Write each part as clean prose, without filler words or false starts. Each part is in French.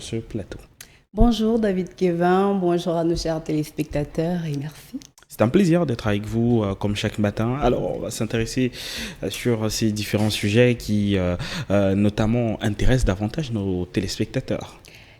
ce plateau. Bonjour David Kevin, bonjour à nos chers téléspectateurs et merci. C'est un plaisir d'être avec vous comme chaque matin. Alors, on va s'intéresser sur ces différents sujets qui notamment intéressent davantage nos téléspectateurs.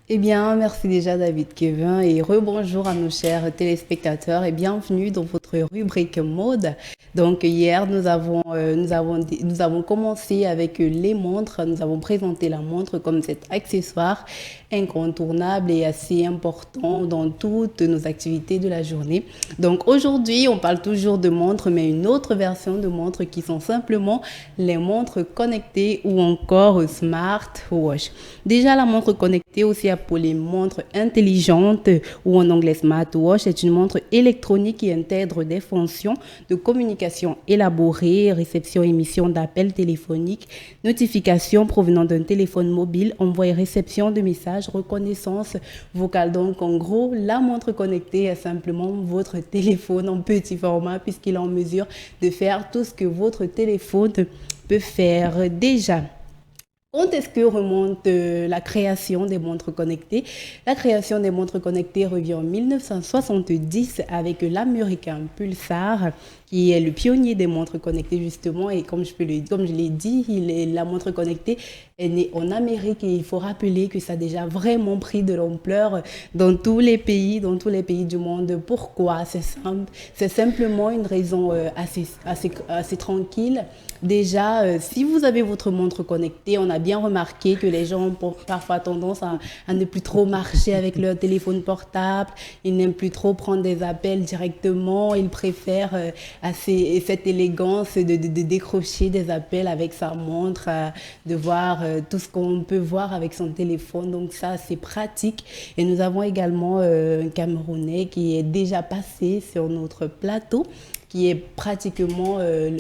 Eh bien, merci déjà David Kevin et rebonjour à nos chers téléspectateurs et bienvenue dans votre rubrique mode. Donc hier, nous avons commencé avec les montres. Nous avons présenté la montre comme cet accessoire incontournable et assez important dans toutes nos activités de la journée. Donc aujourd'hui, on parle toujours de montres, mais une autre version de montres qui sont simplement les montres connectées ou encore smartwatch. Déjà, la montre connectée, aussi appelée montre intelligente ou en anglais smartwatch, est une montre électronique qui intègre des fonctions de communication élaborées, réception et émission d'appels téléphoniques, notifications provenant d'un téléphone mobile, envoi et réception de messages, reconnaissance vocale. Donc en gros, la montre connectée est simplement votre téléphone en petit format puisqu'il est en mesure de faire tout ce que votre téléphone peut faire déjà. Quand est-ce que remonte la création des montres connectées? La création des montres connectées revient en 1970 avec l'américain Pulsar, qui est le pionnier des montres connectées justement. Et comme je l'ai dit, la montre connectée est née en Amérique et il faut rappeler que ça a déjà vraiment pris de l'ampleur dans tous les pays du monde. Pourquoi? C'est simple, c'est simplement une raison assez tranquille. Déjà, si vous avez votre montre connectée, on a bien remarqué que les gens ont parfois tendance à ne plus trop marcher avec leur téléphone portable, ils n'aiment plus trop prendre des appels directement, ils préfèrent cette élégance de décrocher des appels avec sa montre, de voir tout ce qu'on peut voir avec son téléphone. Donc ça, c'est pratique. Et nous avons également un Camerounais qui est déjà passé sur notre plateau, qui est pratiquement un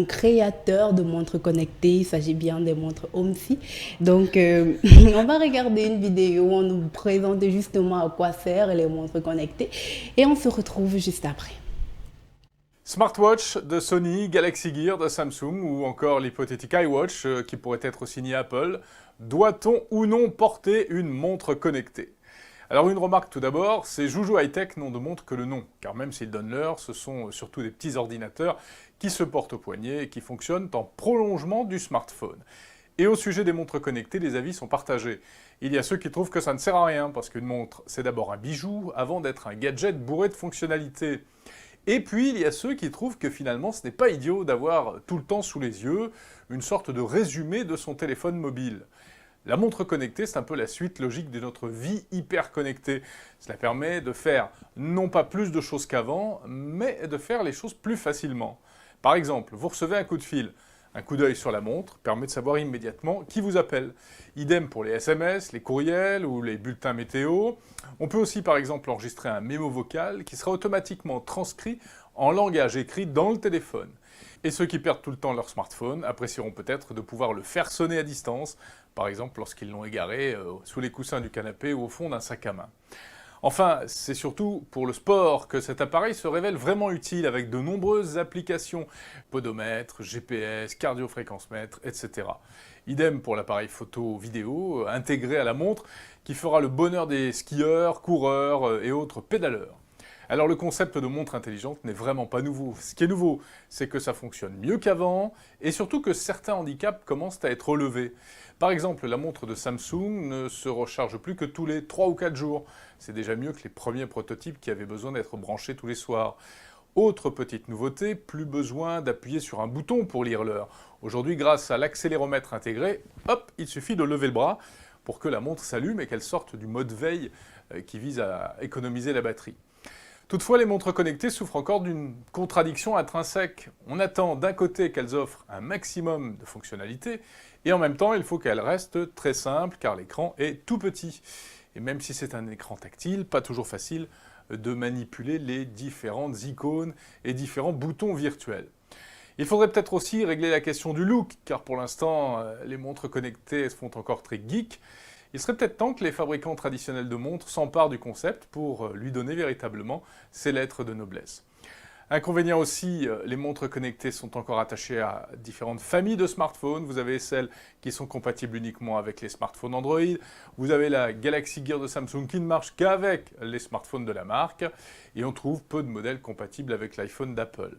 créateur de montres connectées. Il s'agit bien des montres Omsi. Donc, on va regarder une vidéo où on nous présente justement à quoi servent les montres connectées et on se retrouve juste après. Smartwatch de Sony, Galaxy Gear de Samsung ou encore l'hypothétique iWatch qui pourrait être signé Apple. Doit-on ou non porter une montre connectée ? Alors une remarque tout d'abord, ces joujoux high-tech n'ont de montre que le nom, car même s'ils donnent l'heure, ce sont surtout des petits ordinateurs qui se portent au poignet et qui fonctionnent en prolongement du smartphone. Et au sujet des montres connectées, les avis sont partagés. Il y a ceux qui trouvent que ça ne sert à rien, parce qu'une montre, c'est d'abord un bijou, avant d'être un gadget bourré de fonctionnalités. Et puis, il y a ceux qui trouvent que finalement, ce n'est pas idiot d'avoir tout le temps sous les yeux une sorte de résumé de son téléphone mobile. La montre connectée, c'est un peu la suite logique de notre vie hyper connectée. Cela permet de faire non pas plus de choses qu'avant, mais de faire les choses plus facilement. Par exemple, vous recevez un coup de fil. Un coup d'œil sur la montre permet de savoir immédiatement qui vous appelle. Idem pour les SMS, les courriels ou les bulletins météo. On peut aussi par exemple enregistrer un mémo vocal qui sera automatiquement transcrit en langage écrit dans le téléphone. Et ceux qui perdent tout le temps leur smartphone apprécieront peut-être de pouvoir le faire sonner à distance, par exemple lorsqu'ils l'ont égaré sous les coussins du canapé ou au fond d'un sac à main. Enfin, c'est surtout pour le sport que cet appareil se révèle vraiment utile avec de nombreuses applications, podomètre, GPS, cardiofréquencemètre, etc. Idem pour l'appareil photo-vidéo intégré à la montre qui fera le bonheur des skieurs, coureurs et autres pédaleurs. Alors le concept de montre intelligente n'est vraiment pas nouveau. Ce qui est nouveau, c'est que ça fonctionne mieux qu'avant et surtout que certains handicaps commencent à être relevés. Par exemple, la montre de Samsung ne se recharge plus que tous les 3 ou 4 jours. C'est déjà mieux que les premiers prototypes qui avaient besoin d'être branchés tous les soirs. Autre petite nouveauté, plus besoin d'appuyer sur un bouton pour lire l'heure. Aujourd'hui, grâce à l'accéléromètre intégré, hop, il suffit de lever le bras pour que la montre s'allume et qu'elle sorte du mode veille qui vise à économiser la batterie. Toutefois, les montres connectées souffrent encore d'une contradiction intrinsèque. On attend d'un côté qu'elles offrent un maximum de fonctionnalités, et en même temps, il faut qu'elles restent très simples, car l'écran est tout petit. Et même si c'est un écran tactile, pas toujours facile de manipuler les différentes icônes et différents boutons virtuels. Il faudrait peut-être aussi régler la question du look, car pour l'instant, les montres connectées se font encore très geek. Il serait peut-être temps que les fabricants traditionnels de montres s'emparent du concept pour lui donner véritablement ses lettres de noblesse. Inconvénient aussi, les montres connectées sont encore attachées à différentes familles de smartphones. Vous avez celles qui sont compatibles uniquement avec les smartphones Android. Vous avez la Galaxy Gear de Samsung qui ne marche qu'avec les smartphones de la marque. Et on trouve peu de modèles compatibles avec l'iPhone d'Apple.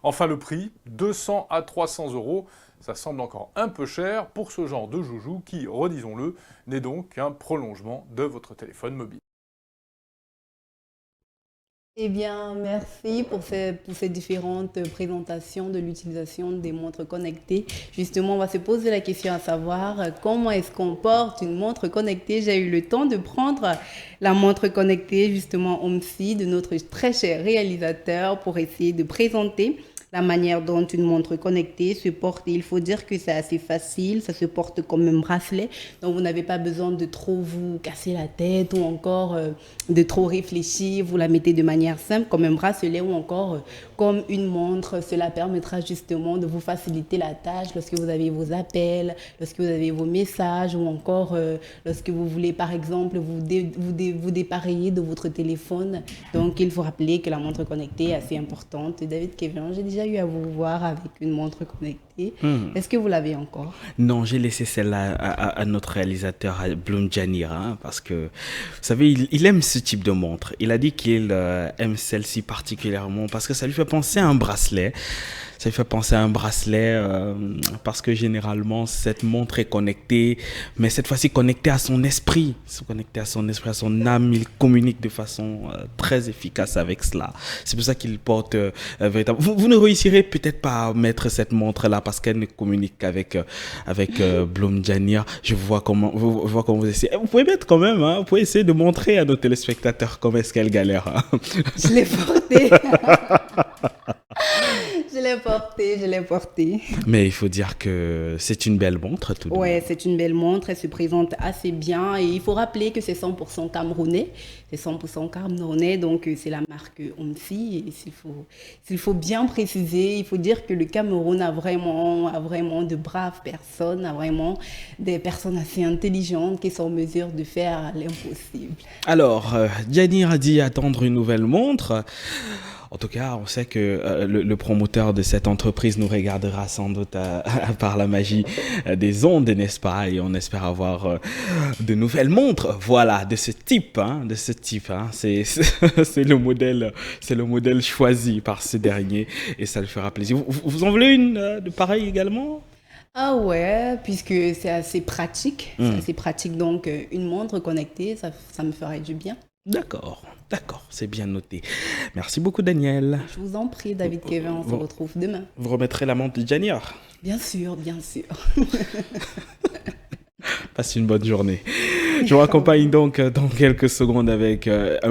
Enfin, le prix, 200 à 300 €. Ça semble encore un peu cher pour ce genre de joujou qui, redisons-le, n'est donc qu'un prolongement de votre téléphone mobile. Eh bien, merci pour ces différentes présentations de l'utilisation des montres connectées. Justement, on va se poser la question à savoir comment est-ce qu'on porte une montre connectée. J'ai eu le temps de prendre la montre connectée, justement, OMSI, de notre très cher réalisateur pour essayer de présenter la manière dont une montre connectée se porte. Et il faut dire que c'est assez facile, ça se porte comme un bracelet, donc vous n'avez pas besoin de trop vous casser la tête ou encore de trop réfléchir. Vous la mettez de manière simple comme un bracelet ou encore comme une montre. Cela permettra justement de vous faciliter la tâche lorsque vous avez vos appels, lorsque vous avez vos messages ou encore lorsque vous voulez par exemple vous dépareiller de votre téléphone. Donc il faut rappeler que la montre connectée est assez importante. David Kevin, j'ai déjà eu à vous voir avec une montre connectée. Est-ce que vous l'avez encore? Non, j'ai laissé celle-là à notre réalisateur, à Bloom Janir, hein, parce que, vous savez, il aime ce type de montre. Il a dit qu'il aime celle-ci particulièrement parce que ça lui fait penser à un bracelet. Ça lui fait penser à un bracelet parce que généralement, cette montre est connectée, mais cette fois-ci connectée à son esprit. Connectée à son esprit, à son âme. Il communique de façon très efficace avec cela. C'est pour ça qu'il porte véritablement... Vous ne réussirez peut-être pas à mettre cette montre-là parce qu'elle ne communique qu'avec Bloom Janir. Je vois comment vous essayez. Vous pouvez mettre quand même, hein, vous pouvez essayer de montrer à nos téléspectateurs comment est-ce qu'elle galère. Hein. Je l'ai portée. Je l'ai portée. Mais il faut dire que c'est une belle montre tout de même. Ouais, c'est une belle montre, elle se présente assez bien et il faut rappeler que c'est 100% camerounais. C'est 100% camerounais, donc c'est la marque OMSI. Et s'il faut bien préciser, il faut dire que le Cameroun a vraiment de braves personnes, a vraiment des personnes assez intelligentes qui sont en mesure de faire l'impossible. Alors, Janir a dit attendre une nouvelle montre. En tout cas, on sait que le promoteur de cette entreprise nous regardera sans doute par la magie des ondes, n'est-ce pas? Et on espère avoir de nouvelles montres, voilà, de ce type, hein, C'est le modèle choisi par ce dernier et ça le fera plaisir. Vous en voulez une de pareille également? Ah ouais, puisque c'est assez pratique. C'est assez pratique, donc une montre connectée, ça me ferait du bien. D'accord, c'est bien noté. Merci beaucoup, Daniel. Je vous en prie, David Kevin, on se retrouve demain. Vous remettrez la montre de Janir? Bien sûr. Passez une bonne journée. Je vous accompagne donc dans quelques secondes avec un